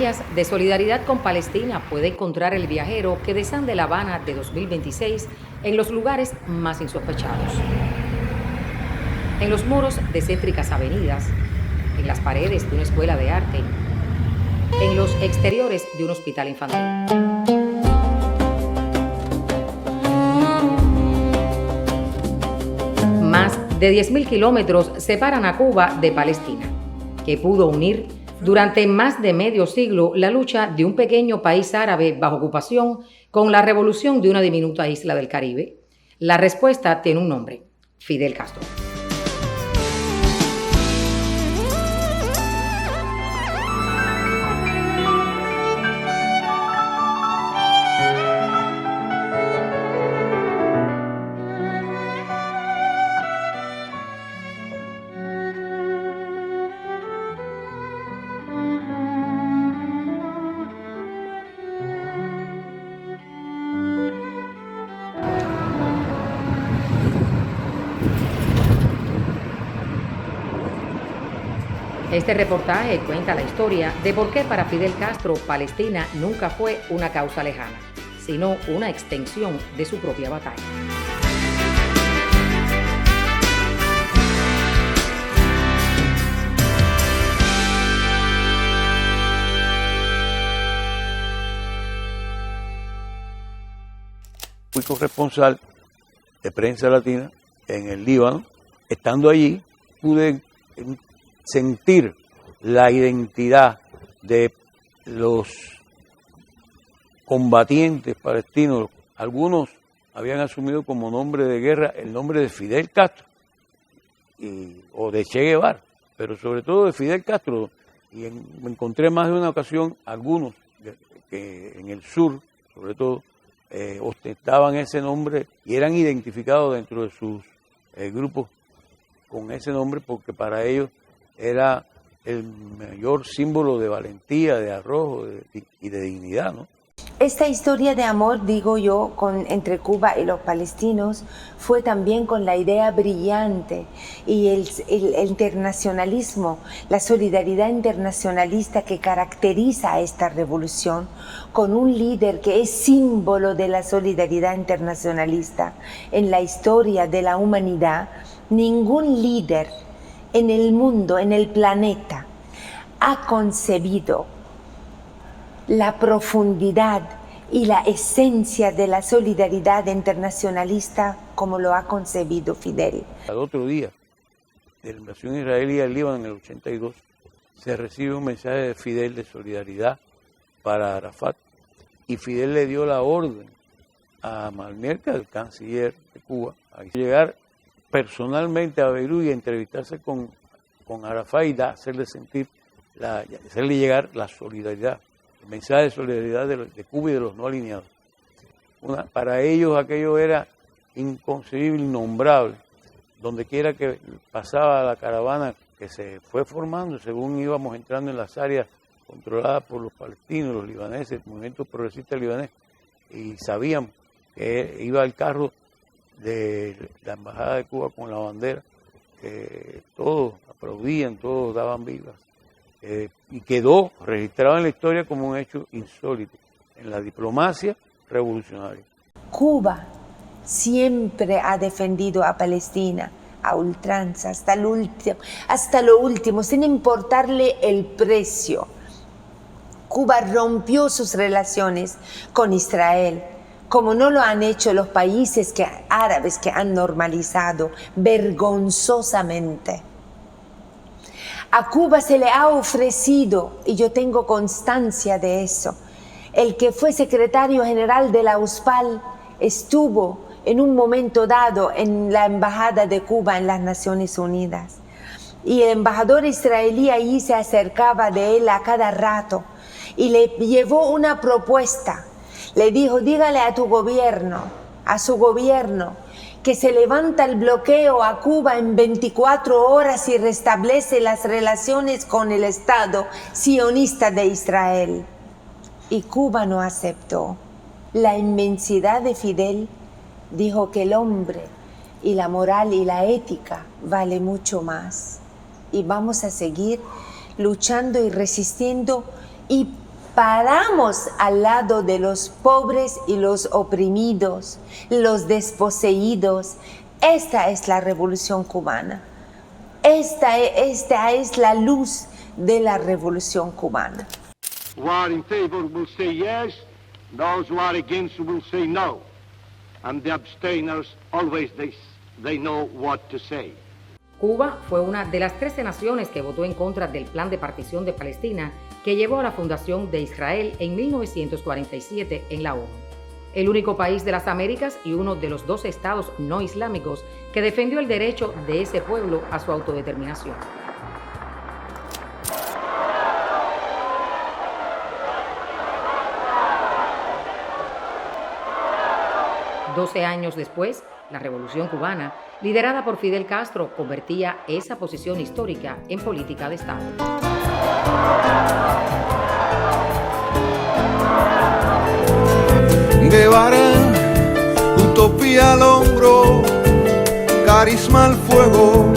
huellas de solidaridad con Palestina puede encontrar el viajero que desande La Habana de 2026 en los lugares más insospechados. En los muros de céntricas avenidas, en las paredes de una escuela de arte, en los exteriores de un hospital infantil. Más de 10.000 kilómetros separan a Cuba de Palestina, que pudo unir durante más de medio siglo la lucha de un pequeño país árabe bajo ocupación con la revolución de una diminuta isla del Caribe. La respuesta tiene un nombre: Fidel Castro. Este reportaje cuenta la historia de por qué para Fidel Castro Palestina nunca fue una causa lejana, sino una extensión de su propia batalla. Fui corresponsal de Prensa Latina en el Líbano. Estando allí pude sentir la identidad de los combatientes palestinos. Algunos habían asumido como nombre de guerra el nombre de Fidel Castro o de Che Guevara, pero sobre todo de Fidel Castro. Y me encontré más de una ocasión algunos que en el sur, sobre todo, ostentaban ese nombre y eran identificados dentro de sus grupos con ese nombre, porque para ellos era el mayor símbolo de valentía, de arrojo y de dignidad, ¿no? Esta historia de amor, digo yo, entre Cuba y los palestinos fue también con la idea brillante y el internacionalismo, la solidaridad internacionalista que caracteriza a esta revolución, con un líder que es símbolo de la solidaridad internacionalista en la historia de la humanidad. Ningún líder en el mundo, en el planeta, ha concebido la profundidad y la esencia de la solidaridad internacionalista como lo ha concebido Fidel. Al otro día de la invasión israelí al Líbano en el 82, se recibe un mensaje de Fidel de solidaridad para Arafat, y Fidel le dio la orden a Malmerca, el canciller de Cuba, a llegar personalmente a Beirut y a entrevistarse con Arafat y hacerle llegar la solidaridad, el mensaje de solidaridad de Cuba y de los no alineados. Para ellos aquello era inconcebible, innombrable. Donde quiera que pasaba la caravana que se fue formando, según íbamos entrando en las áreas controladas por los palestinos, los libaneses, el movimiento progresista libanés, y sabían que iba el carro de la Embajada de Cuba con la bandera, que todos aplaudían, todos daban vivas, y quedó registrado en la historia como un hecho insólito en la diplomacia revolucionaria. Cuba siempre ha defendido a Palestina a ultranza, hasta lo último, sin importarle el precio. Cuba rompió sus relaciones con Israel, como no lo han hecho los países árabes que han normalizado vergonzosamente. A Cuba se le ha ofrecido, y yo tengo constancia de eso, el que fue secretario general de la USPAL estuvo en un momento dado en la embajada de Cuba en las Naciones Unidas. Y el embajador israelí allí se acercaba de él a cada rato y le llevó una propuesta. Le dijo: dígale a tu gobierno, a su gobierno, que se levanta el bloqueo a Cuba en 24 horas y restablece las relaciones con el Estado sionista de Israel. Y Cuba no aceptó. La inmensidad de Fidel dijo que el hombre y la moral y la ética vale mucho más. Y vamos a seguir luchando y resistiendo y paramos al lado de los pobres y los oprimidos, los desposeídos. Esta es la revolución cubana. Esta es la luz de la revolución cubana. Who are in favor will say yes, those who are against will say no. And the abstainers always they know what to say. Cuba fue una de las 13 naciones que votó en contra del plan de partición de Palestina que llevó a la fundación de Israel en 1947 en la ONU. El único país de las Américas y uno de los 2 estados no islámicos que defendió el derecho de ese pueblo a su autodeterminación. Doce años después, la Revolución Cubana, liderada por Fidel Castro, convertía esa posición histórica en política de Estado. Guevara, utopía al hombro, carisma al fuego.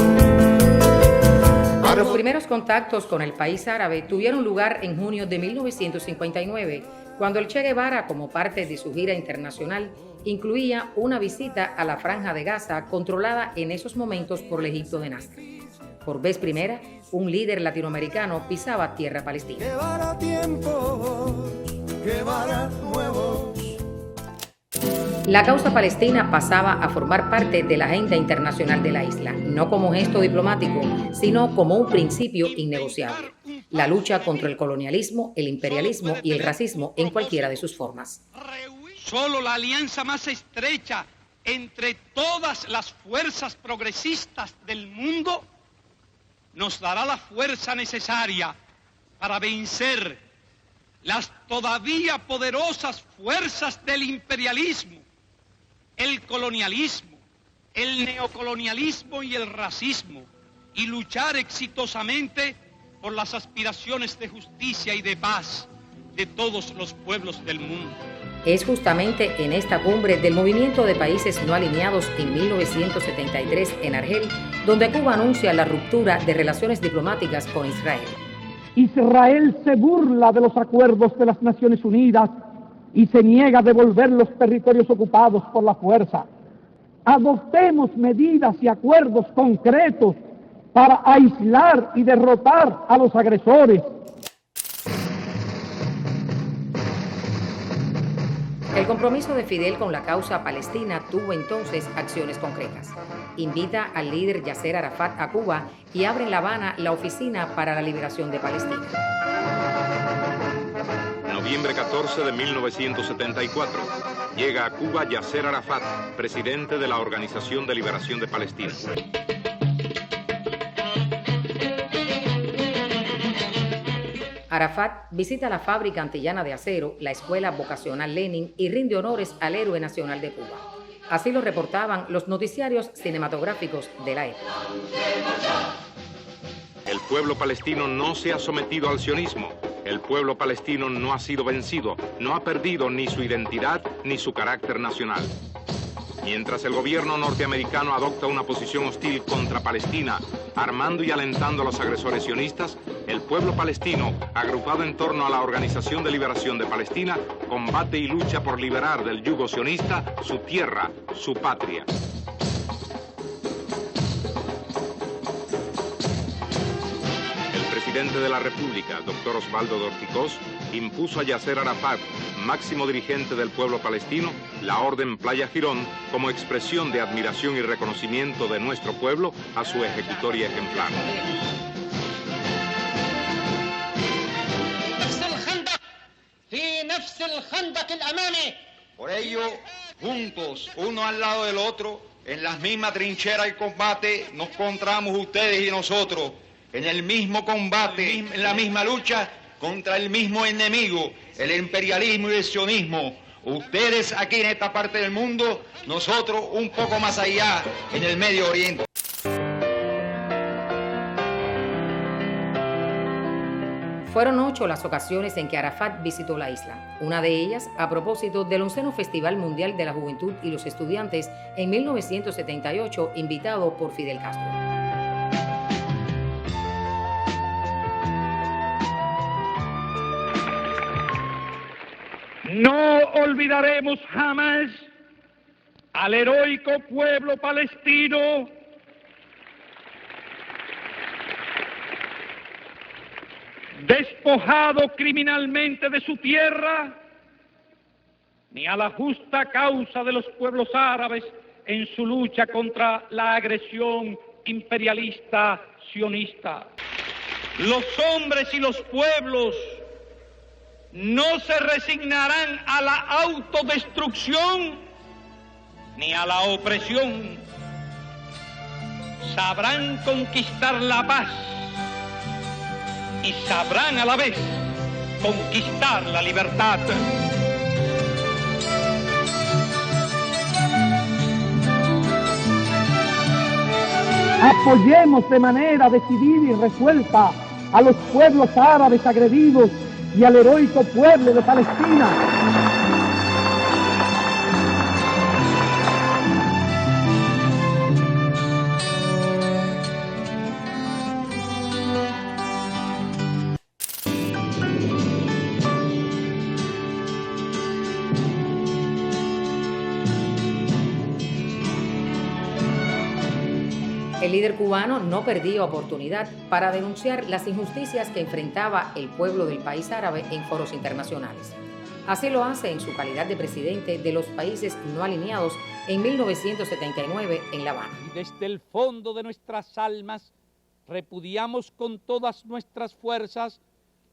Los primeros contactos con el país árabe tuvieron lugar en junio de 1959, cuando el Che Guevara, como parte de su gira internacional, incluía una visita a la Franja de Gaza, controlada en esos momentos por el Egipto de Nasser. Por vez primera, un líder latinoamericano pisaba tierra palestina. Guevara tiempos, Guevara nuevos. La causa palestina pasaba a formar parte de la agenda internacional de la isla, no como gesto diplomático, sino como un principio innegociable. La lucha contra el colonialismo, el imperialismo y el racismo en cualquiera de sus formas. Solo la alianza más estrecha entre todas las fuerzas progresistas del mundo nos dará la fuerza necesaria para vencer las todavía poderosas fuerzas del imperialismo, el colonialismo, el neocolonialismo y el racismo, y luchar exitosamente por las aspiraciones de justicia y de paz de todos los pueblos del mundo. Es justamente en esta cumbre del Movimiento de Países No Alineados en 1973 en Argel, donde Cuba anuncia la ruptura de relaciones diplomáticas con Israel. Israel se burla de los acuerdos de las Naciones Unidas y se niega a devolver los territorios ocupados por la fuerza. Adoptemos medidas y acuerdos concretos para aislar y derrotar a los agresores. El compromiso de Fidel con la causa palestina tuvo entonces acciones concretas. Invita al líder Yasser Arafat a Cuba y abre en La Habana la Oficina para la Liberación de Palestina. Noviembre 14 de 1974. Llega a Cuba Yasser Arafat, presidente de la Organización de Liberación de Palestina. Arafat visita la fábrica antillana de acero, la Escuela Vocacional Lenin y rinde honores al héroe nacional de Cuba. Así lo reportaban los noticiarios cinematográficos de la época. El pueblo palestino no se ha sometido al sionismo. El pueblo palestino no ha sido vencido, no ha perdido ni su identidad ni su carácter nacional. Mientras el gobierno norteamericano adopta una posición hostil contra Palestina, armando y alentando a los agresores sionistas, el pueblo palestino, agrupado en torno a la Organización de Liberación de Palestina, combate y lucha por liberar del yugo sionista su tierra, su patria. El presidente de la República, doctor Osvaldo Dorticós, impuso a Yasser Arafat, máximo dirigente del pueblo palestino, la Orden Playa Girón como expresión de admiración y reconocimiento de nuestro pueblo a su ejecutoria ejemplar. Por ello, juntos, uno al lado del otro, en las mismas trincheras de combate, nos encontramos ustedes y nosotros, en el mismo combate, en la misma lucha contra el mismo enemigo, el imperialismo y el sionismo. Ustedes aquí en esta parte del mundo, nosotros un poco más allá, en el Medio Oriente. Fueron 8 las ocasiones en que Arafat visitó la isla, una de ellas a propósito del 11º Festival Mundial de la Juventud y los Estudiantes en 1978, invitado por Fidel Castro. No olvidaremos jamás al heroico pueblo palestino despojado criminalmente de su tierra, ni a la justa causa de los pueblos árabes en su lucha contra la agresión imperialista sionista. Los hombres y los pueblos no se resignarán a la autodestrucción ni a la opresión. Sabrán conquistar la paz y sabrán a la vez conquistar la libertad. Apoyemos de manera decidida y resuelta a los pueblos árabes agredidos y al heroico pueblo de Palestina. El líder cubano no perdía oportunidad para denunciar las injusticias que enfrentaba el pueblo del país árabe en foros internacionales. Así lo hace en su calidad de presidente de los países no alineados en 1979 en La Habana. Desde el fondo de nuestras almas repudiamos con todas nuestras fuerzas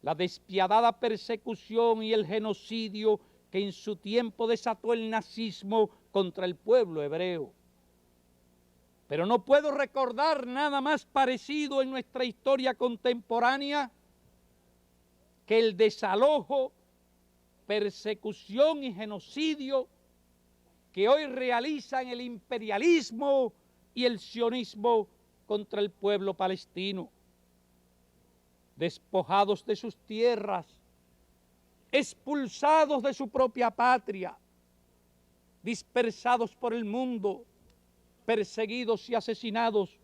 la despiadada persecución y el genocidio que en su tiempo desató el nazismo contra el pueblo hebreo. Pero no puedo recordar nada más parecido en nuestra historia contemporánea que el desalojo, persecución y genocidio que hoy realizan el imperialismo y el sionismo contra el pueblo palestino. Despojados de sus tierras, expulsados de su propia patria, dispersados por el mundo, perseguidos y asesinados,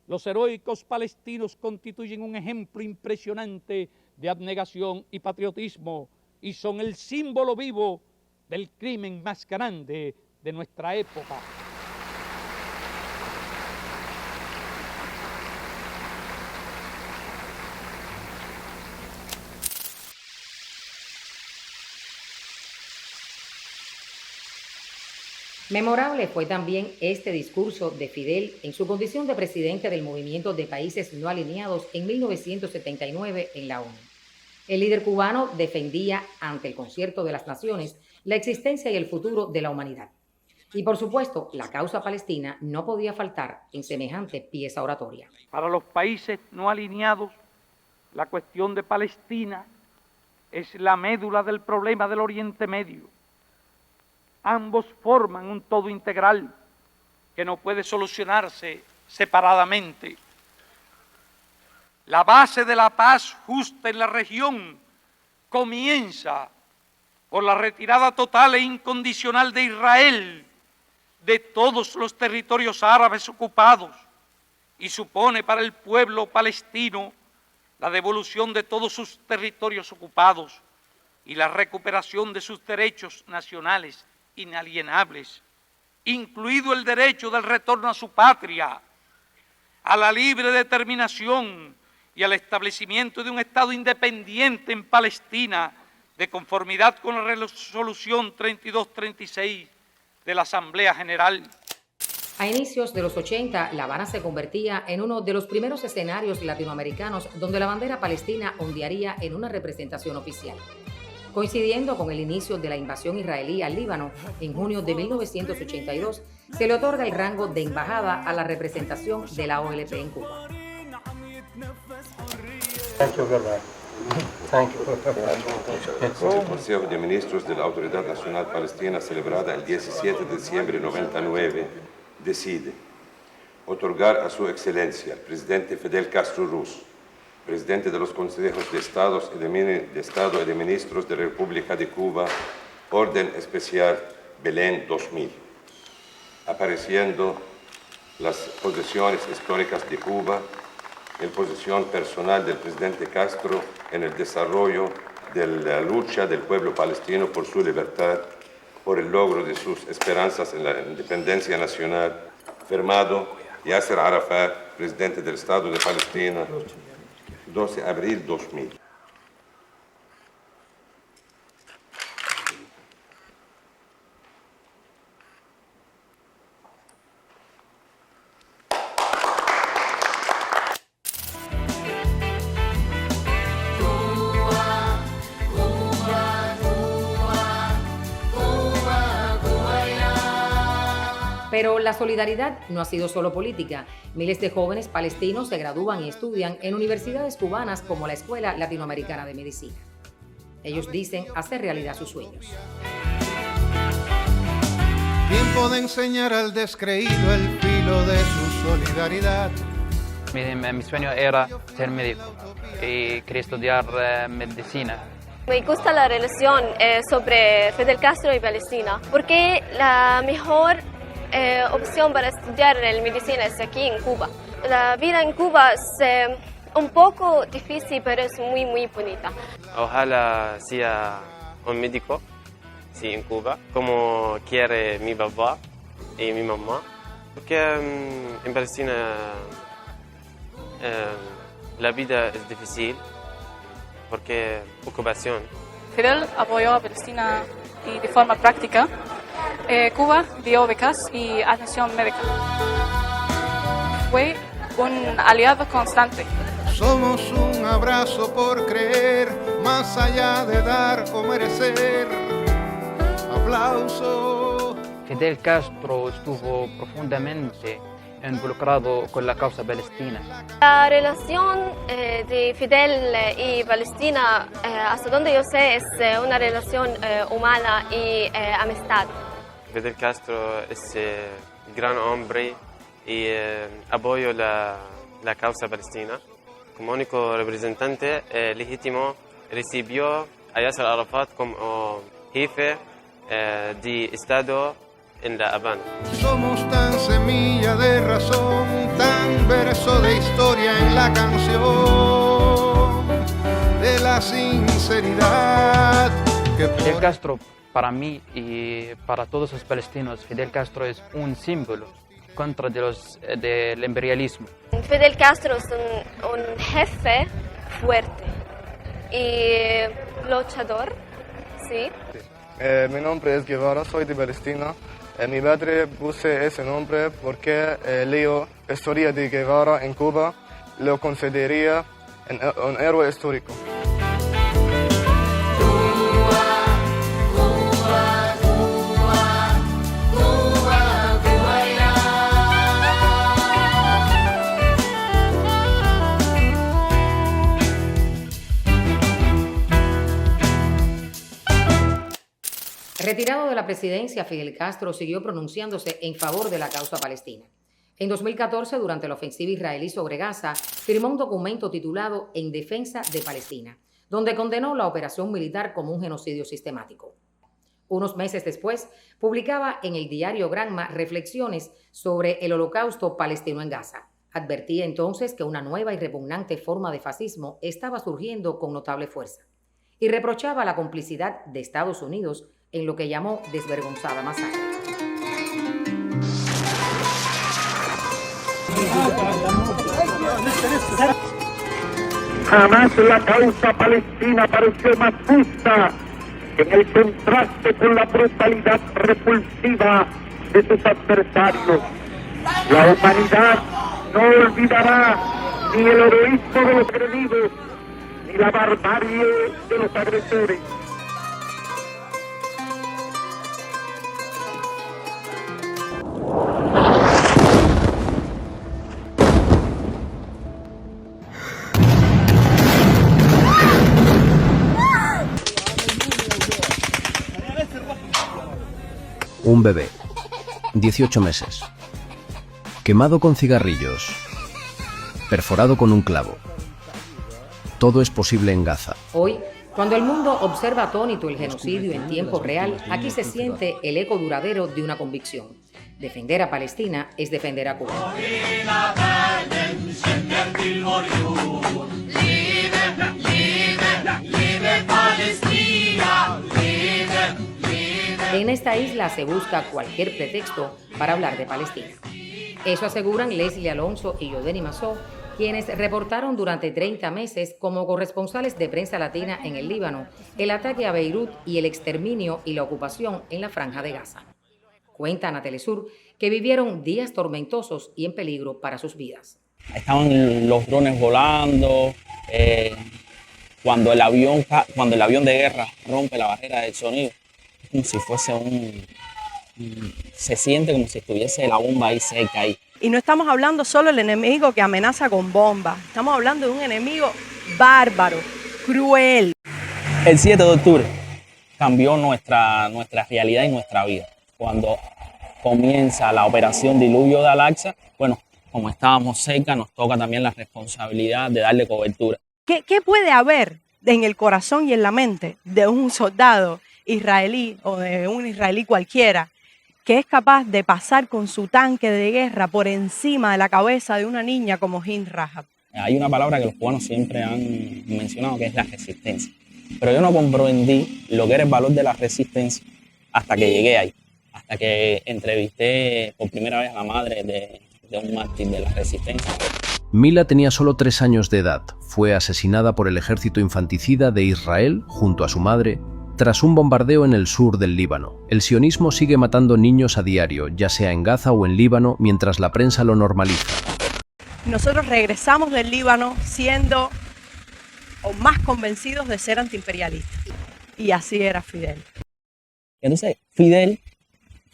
los heroicos palestinos constituyen un ejemplo impresionante de abnegación y patriotismo y son el símbolo vivo del crimen más grande de nuestra época. Memorable fue también este discurso de Fidel en su condición de presidente del Movimiento de Países No Alineados en 1979 en la ONU. El líder cubano defendía ante el Concierto de las Naciones la existencia y el futuro de la humanidad. Y por supuesto, la causa palestina no podía faltar en semejante pieza oratoria. Para los países no alineados, la cuestión de Palestina es la médula del problema del Oriente Medio. Ambos forman un todo integral que no puede solucionarse separadamente. La base de la paz justa en la región comienza por la retirada total e incondicional de Israel de todos los territorios árabes ocupados y supone para el pueblo palestino la devolución de todos sus territorios ocupados y la recuperación de sus derechos nacionales inalienables, incluido el derecho del retorno a su patria, a la libre determinación y al establecimiento de un Estado independiente en Palestina, de conformidad con la resolución 3236 de la Asamblea General. A inicios de los 80, La Habana se convertía en uno de los primeros escenarios latinoamericanos donde la bandera palestina ondearía en una representación oficial. Coincidiendo con el inicio de la invasión israelí al Líbano, en junio de 1982, se le otorga el rango de embajada a la representación de la OLP en Cuba. El Consejo de Ministros de la Autoridad Nacional Palestina, celebrada el 17 de diciembre de 99, decide otorgar a su excelencia, el presidente Fidel Castro Ruz, presidente de los consejos de Estado y de Ministros de la República de Cuba, Orden Especial Belén 2000, apareciendo las posesiones históricas de Cuba, la posición personal del presidente Castro en el desarrollo de la lucha del pueblo palestino por su libertad, por el logro de sus esperanzas en la independencia nacional, firmado Yasser Arafat, presidente del Estado de Palestina, 12 de abril 2000. Pero la solidaridad no ha sido solo política. Miles de jóvenes palestinos se gradúan y estudian en universidades cubanas como la Escuela Latinoamericana de Medicina. Ellos dicen hacer realidad sus sueños. Tiempo de enseñar al descreído el filo de su solidaridad. Mi sueño era ser médico y quería estudiar medicina. Me gusta la relación sobre Fidel Castro y Palestina, porque la mejor opción para estudiar medicina es aquí en Cuba. La vida en Cuba es un poco difícil, pero es muy, muy bonita. Ojalá sea un médico, sí, en Cuba, como quiere mi papá y mi mamá, porque en Palestina la vida es difícil, porque ocupación. Fidel apoyó a Palestina y de forma práctica. Cuba dio becas y atención médica. Fue un aliado constante. Somos un abrazo por creer, más allá de dar o merecer. Aplauso. Fidel Castro estuvo profundamente involucrado con la causa palestina. La relación de Fidel y Palestina, hasta donde yo sé, es una relación humana y amistad. Fidel Castro es gran hombre y apoyo la causa palestina. Como único representante legítimo, recibió a Yasser Arafat como jefe de Estado en La Habana. Somos tan semilla de razón, tan verso de historia en la canción de la sinceridad. Fidel Castro, para mí y para todos los palestinos, Fidel Castro es un símbolo contra del imperialismo. Fidel Castro es un jefe fuerte y luchador, ¿sí? Mi nombre es Guevara, soy de Palestina. Mi padre puse ese nombre porque leo historia de Guevara en Cuba, lo consideraría un héroe histórico. Retirado de la presidencia, Fidel Castro siguió pronunciándose en favor de la causa palestina. En 2014, durante la ofensiva israelí sobre Gaza, firmó un documento titulado En defensa de Palestina, donde condenó la operación militar como un genocidio sistemático. Unos meses después, publicaba en el diario Granma reflexiones sobre el holocausto palestino en Gaza. Advertía entonces que una nueva y repugnante forma de fascismo estaba surgiendo con notable fuerza y reprochaba la complicidad de Estados Unidos en lo que llamó desvergonzada masacre. Jamás la causa palestina pareció más justa en el contraste con la brutalidad repulsiva de sus adversarios. La humanidad no olvidará ni el heroísmo de los agredidos, ni la barbarie de los agresores. Un bebé, 18 meses, quemado con cigarrillos, perforado con un clavo. Todo es posible en Gaza. Hoy, cuando el mundo observa atónito el genocidio en tiempo real, aquí se siente el eco duradero de una convicción. Defender a Palestina es defender a Cuba. Liebe Palestina. En esta isla se busca cualquier pretexto para hablar de Palestina. Eso aseguran Leslie Alonso y Yodeni Massó, quienes reportaron durante 30 meses como corresponsales de prensa latina en el Líbano el ataque a Beirut y el exterminio y la ocupación en la Franja de Gaza. Cuentan a Telesur que vivieron días tormentosos y en peligro para sus vidas. Estaban los drones volando, cuando el avión de guerra rompe la barrera del sonido, es como si fuese se siente como si estuviese la bomba ahí cerca ahí. Y no estamos hablando solo del enemigo que amenaza con bombas, estamos hablando de un enemigo bárbaro, cruel. El 7 de octubre cambió nuestra realidad y nuestra vida. Cuando comienza la operación Diluvio de Al-Aqsa, bueno, como estábamos cerca, nos toca también la responsabilidad de darle cobertura. ¿Qué puede haber en el corazón y en la mente de un soldado israelí o de un israelí cualquiera que es capaz de pasar con su tanque de guerra por encima de la cabeza de una niña como Hind Rahab? Hay una palabra que los cubanos siempre han mencionado, que es la resistencia. Pero yo no comprendí lo que era el valor de la resistencia hasta que llegué ahí, hasta que entrevisté por primera vez a la madre de un mártir de la resistencia. Mila tenía solo 3 años de edad. Fue asesinada por el ejército infanticida de Israel junto a su madre tras un bombardeo en el sur del Líbano. El sionismo sigue matando niños a diario, ya sea en Gaza o en Líbano, mientras la prensa lo normaliza. Nosotros regresamos del Líbano siendo más convencidos de ser antiimperialistas. Y así era Fidel. Entonces, Fidel,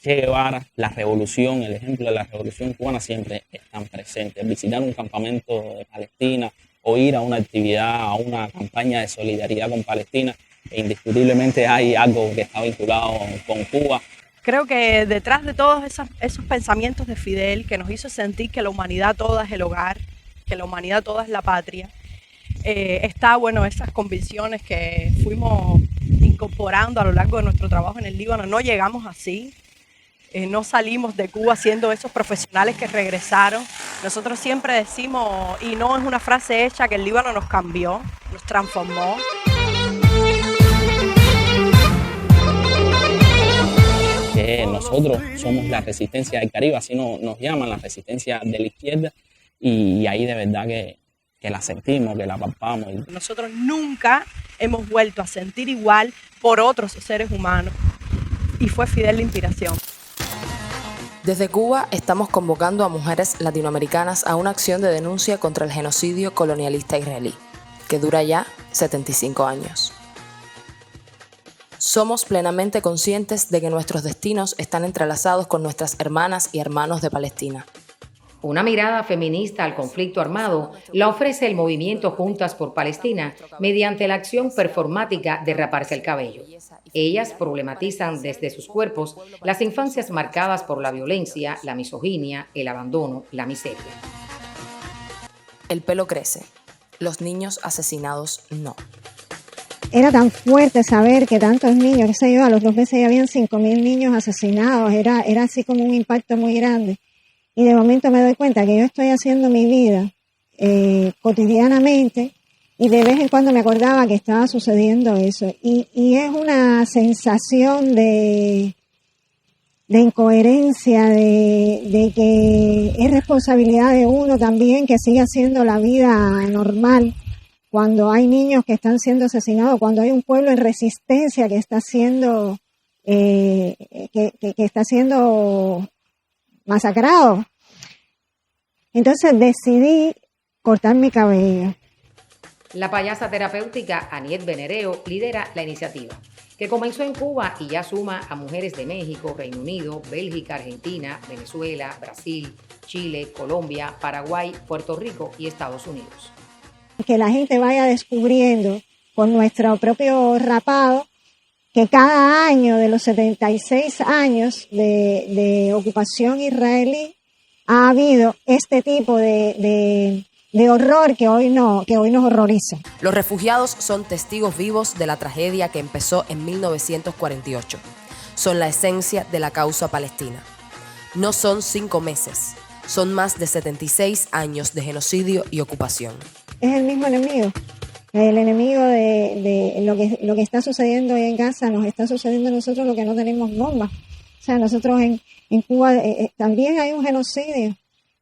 Che Guevara, la revolución, el ejemplo de la revolución cubana siempre están presentes. Visitar un campamento de Palestina o ir a una actividad, a una campaña de solidaridad con Palestina, e indiscutiblemente hay algo que está vinculado con Cuba. Creo que detrás de todos esos pensamientos de Fidel, que nos hizo sentir que la humanidad toda es el hogar, que la humanidad toda es la patria, está, bueno, esas convicciones que fuimos incorporando a lo largo de nuestro trabajo en el Líbano. No llegamos así, no salimos de Cuba siendo esos profesionales que regresaron. Nosotros siempre decimos, y no es una frase hecha, que el Líbano nos cambió, nos transformó. Que nosotros somos la resistencia del Caribe, así nos llaman, la resistencia de la izquierda, y ahí de verdad que la sentimos, que la palpamos. Nosotros nunca hemos vuelto a sentir igual por otros seres humanos, y fue Fidel la inspiración. Desde Cuba estamos convocando a mujeres latinoamericanas a una acción de denuncia contra el genocidio colonialista israelí, que dura ya 75 años. Somos plenamente conscientes de que nuestros destinos están entrelazados con nuestras hermanas y hermanos de Palestina. Una mirada feminista al conflicto armado la ofrece el movimiento Juntas por Palestina mediante la acción performática de raparse el cabello. Ellas problematizan desde sus cuerpos las infancias marcadas por la violencia, la misoginia, el abandono, la miseria. El pelo crece, los niños asesinados no. Era tan fuerte saber que tantos niños, qué sé yo, a los 2 meses ya habían 5.000 niños asesinados, era así como un impacto muy grande. Y de momento me doy cuenta que yo estoy haciendo mi vida cotidianamente, y de vez en cuando me acordaba que estaba sucediendo eso. Y es una sensación de incoherencia, de que es responsabilidad de uno también que siga haciendo la vida normal. Cuando hay niños que están siendo asesinados, cuando hay un pueblo en resistencia que está siendo masacrado. Entonces decidí cortar mi cabello. La payasa terapéutica Aniet Venereo lidera la iniciativa, que comenzó en Cuba y ya suma a mujeres de México, Reino Unido, Bélgica, Argentina, Venezuela, Brasil, Chile, Colombia, Paraguay, Puerto Rico y Estados Unidos. Que la gente vaya descubriendo con nuestro propio rapado que cada año de los 76 años de ocupación israelí ha habido este tipo de horror que hoy nos horroriza. Los refugiados son testigos vivos de la tragedia que empezó en 1948. Son la esencia de la causa palestina. No son 5 meses, son más de 76 años de genocidio y ocupación. Es el mismo enemigo, El enemigo de lo que está sucediendo hoy en Gaza nos está sucediendo a nosotros, lo que no tenemos bombas. O sea, nosotros en Cuba también hay un genocidio,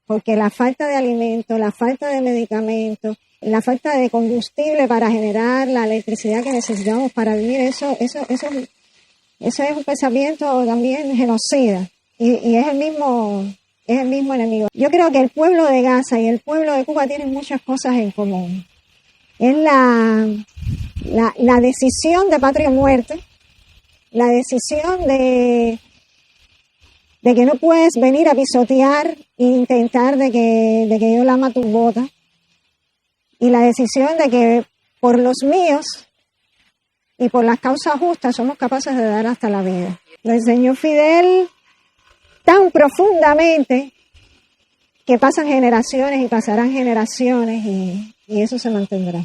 porque la falta de alimentos, la falta de medicamentos, la falta de combustible para generar la electricidad que necesitamos para vivir, eso es un pensamiento también genocida y es el mismo enemigo. Yo creo que el pueblo de Gaza y el pueblo de Cuba tienen muchas cosas en común. Es la decisión de patria o muerte, la decisión de que no puedes venir a pisotear e intentar de que yo lama tus botas, y la decisión de que por los míos y por las causas justas somos capaces de dar hasta la vida. Lo enseñó Fidel tan profundamente que pasan generaciones y pasarán generaciones y eso se mantendrá.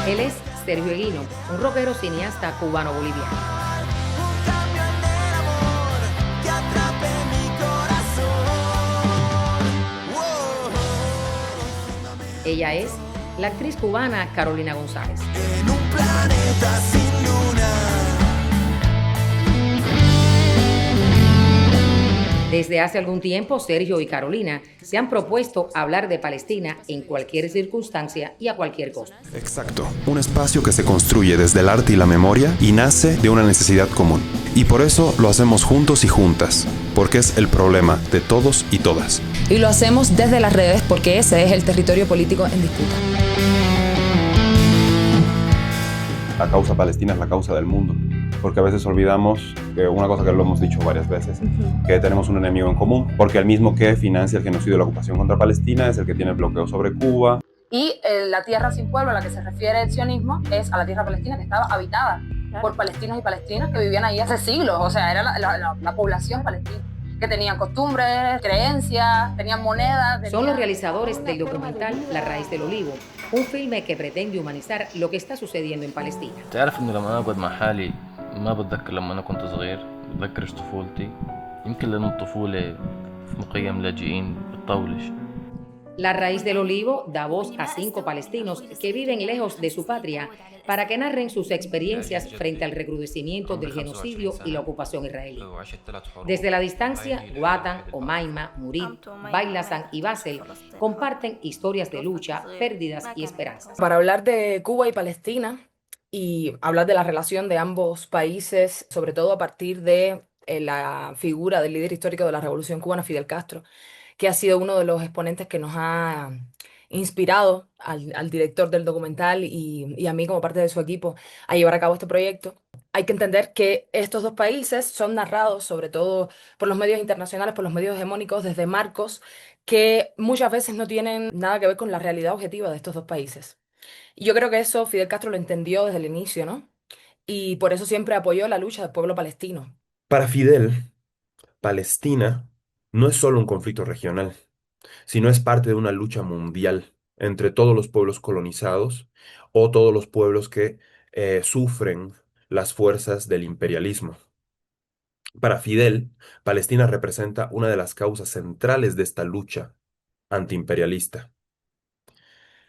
Él es Sergio Eguino, un rockero cineasta cubano-boliviano. Ella es la actriz cubana Carolina González. En un planeta sin luna. Desde hace algún tiempo, Sergio y Carolina se han propuesto hablar de Palestina en cualquier circunstancia y a cualquier costo. Exacto, un espacio que se construye desde el arte y la memoria y nace de una necesidad común. Y por eso lo hacemos juntos y juntas, porque es el problema de todos y todas. Y lo hacemos desde las redes porque ese es el territorio político en disputa. La causa palestina es la causa del mundo, porque a veces olvidamos que una cosa que lo hemos dicho varias veces, que tenemos un enemigo en común, porque el mismo que financia el genocidio de la ocupación contra Palestina es el que tiene el bloqueo sobre Cuba. Y la tierra sin pueblo a la que se refiere el sionismo es a la tierra palestina que estaba habitada por palestinos y palestinas que vivían ahí hace siglos, o sea, era la población palestina, que tenían costumbres, creencias, tenían monedas. Son los realizadores del documental La Raíz del Olivo, un filme que pretende humanizar lo que está sucediendo en Palestina. تعرف إنه لما أنا أقعد مع حالي ما بتذكر لما أنا كنت صغير، بتذكرش طفولتي، يمكن لأن الطفولة في مخيم لاجئين بتطولش. La Raíz del Olivo da voz a 5 palestinos que viven lejos de su patria para que narren sus experiencias frente al recrudecimiento del genocidio y la ocupación israelí. Desde la distancia, Watan, Omaima, Murid, Bailasan y Basel comparten historias de lucha, pérdidas y esperanzas. Para hablar de Cuba y Palestina y hablar de la relación de ambos países, sobre todo a partir de la figura del líder histórico de la Revolución Cubana, Fidel Castro, que ha sido uno de los exponentes que nos ha inspirado al director del documental y a mí como parte de su equipo a llevar a cabo este proyecto. Hay que entender que estos dos países son narrados sobre todo por los medios internacionales, por los medios hegemónicos, desde marcos que muchas veces no tienen nada que ver con la realidad objetiva de estos dos países. Y yo creo que eso Fidel Castro lo entendió desde el inicio, ¿no? Y por eso siempre apoyó la lucha del pueblo palestino. Para Fidel, Palestina no es solo un conflicto regional, sino es parte de una lucha mundial entre todos los pueblos colonizados o todos los pueblos que sufren las fuerzas del imperialismo. Para Fidel, Palestina representa una de las causas centrales de esta lucha antiimperialista.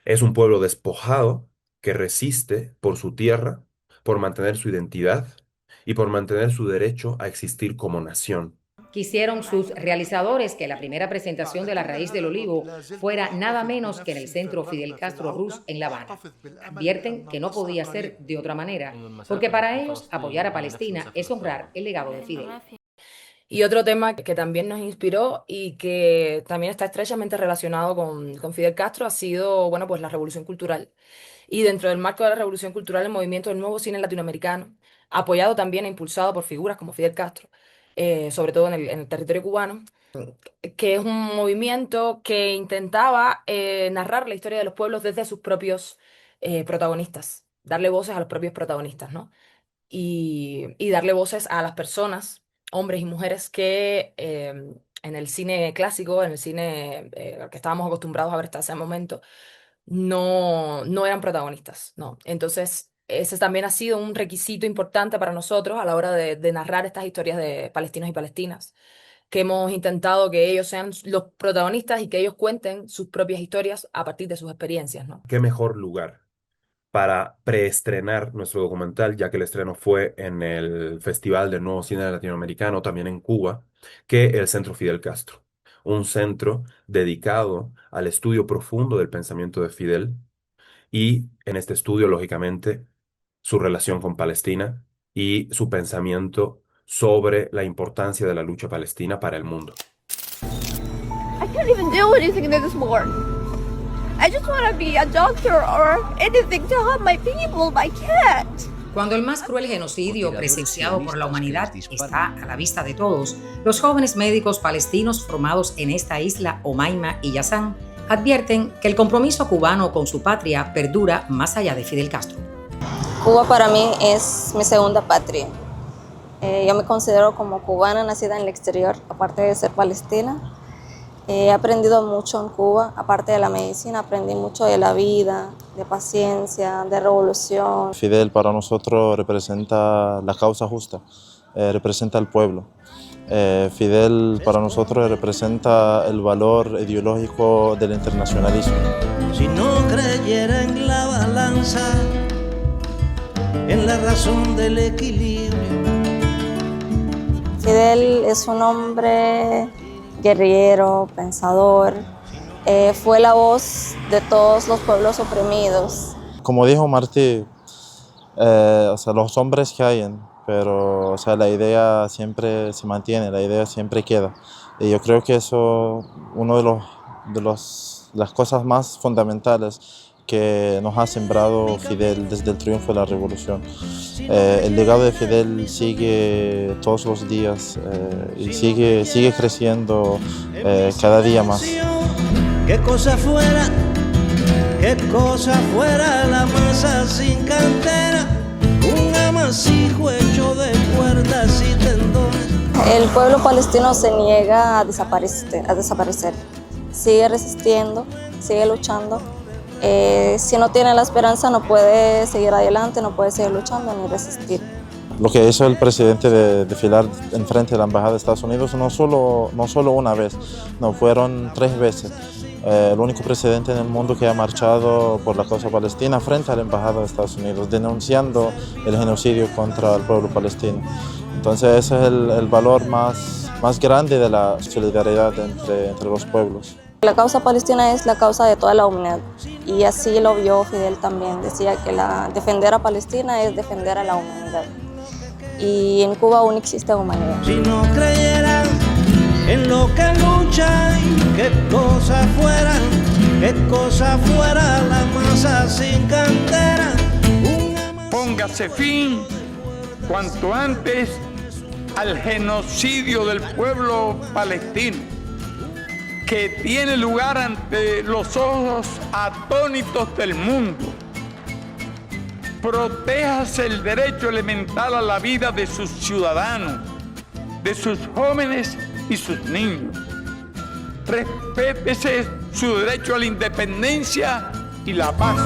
Es un pueblo despojado que resiste por su tierra, por mantener su identidad y por mantener su derecho a existir como nación. Quisieron sus realizadores que la primera presentación de La Raíz del Olivo fuera nada menos que en el Centro Fidel Castro Ruz en La Habana. Advierten que no podía ser de otra manera, porque para ellos apoyar a Palestina es honrar el legado de Fidel. Y otro tema que también nos inspiró y que también está estrechamente relacionado con Fidel Castro ha sido, bueno, pues la Revolución Cultural. Y dentro del marco de la Revolución Cultural, el movimiento del nuevo cine latinoamericano, apoyado también e impulsado por figuras como Fidel Castro, sobre todo en el territorio cubano, que es un movimiento que intentaba narrar la historia de los pueblos desde sus propios protagonistas, darle voces a los propios protagonistas, ¿no? Y darle voces a las personas, hombres y mujeres que en el cine clásico, en el cine al que estábamos acostumbrados a ver hasta ese momento, no eran protagonistas, ¿no? Entonces, ese también ha sido un requisito importante para nosotros a la hora de narrar estas historias de palestinos y palestinas, que hemos intentado que ellos sean los protagonistas y que ellos cuenten sus propias historias a partir de sus experiencias, ¿no? ¿Qué mejor lugar para preestrenar nuestro documental, ya que el estreno fue en el Festival del Nuevo Cine Latinoamericano, también en Cuba, que el Centro Fidel Castro? Un centro dedicado al estudio profundo del pensamiento de Fidel y, en este estudio, lógicamente, su relación con Palestina y su pensamiento sobre la importancia de la lucha palestina para el mundo. I can't even do anything in this war. I just want to be a doctor or anything to help my people, but I can't. Cuando el más cruel genocidio presenciado por la humanidad está a la vista de todos, los jóvenes médicos palestinos formados en esta isla, Omaima y Yazán, advierten que el compromiso cubano con su patria perdura más allá de Fidel Castro. Cuba para mí es mi segunda patria. Yo me considero como cubana nacida en el exterior, aparte de ser palestina. He aprendido mucho en Cuba, aparte de la medicina, aprendí mucho de la vida, de paciencia, de revolución. Fidel para nosotros representa la causa justa, representa al pueblo. Fidel para nosotros representa el valor ideológico del internacionalismo. Si no creyera en la balanza, en la razón del equilibrio. Fidel es un hombre guerrillero, pensador, fue la voz de todos los pueblos oprimidos. Como dijo Martí, o sea, los hombres caen, pero o sea, la idea siempre se mantiene, la idea siempre queda. Y yo creo que eso uno de las cosas más fundamentales que nos ha sembrado Fidel desde el triunfo de la revolución. El legado de Fidel sigue todos los días y sigue creciendo cada día más. Qué cosa fuera la masa sin cantera, un amasijo hecho de cuerdas y tendones. El pueblo palestino se niega a desaparecer. Sigue resistiendo, sigue luchando. Si no tiene la esperanza no puede seguir adelante, no puede seguir luchando ni resistir. Lo que hizo el presidente de desfilar enfrente de la Embajada de Estados Unidos no solo una vez, no, fueron 3 veces. El único presidente en el mundo que ha marchado por la causa palestina frente a la Embajada de Estados Unidos, denunciando el genocidio contra el pueblo palestino. Entonces ese es el valor más grande de la solidaridad entre los pueblos. La causa palestina es la causa de toda la humanidad y así lo vio Fidel también. Decía que defender a Palestina es defender a la humanidad. Y en Cuba aún existe humanidad. Si no creyeran en lo que luchan, qué cosa fuera la masa sin cantera. Póngase fin cuanto antes al genocidio del pueblo palestino, que tiene lugar ante los ojos atónitos del mundo. Protéjase el derecho elemental a la vida de sus ciudadanos, de sus jóvenes y sus niños. Respétese su derecho a la independencia y la paz.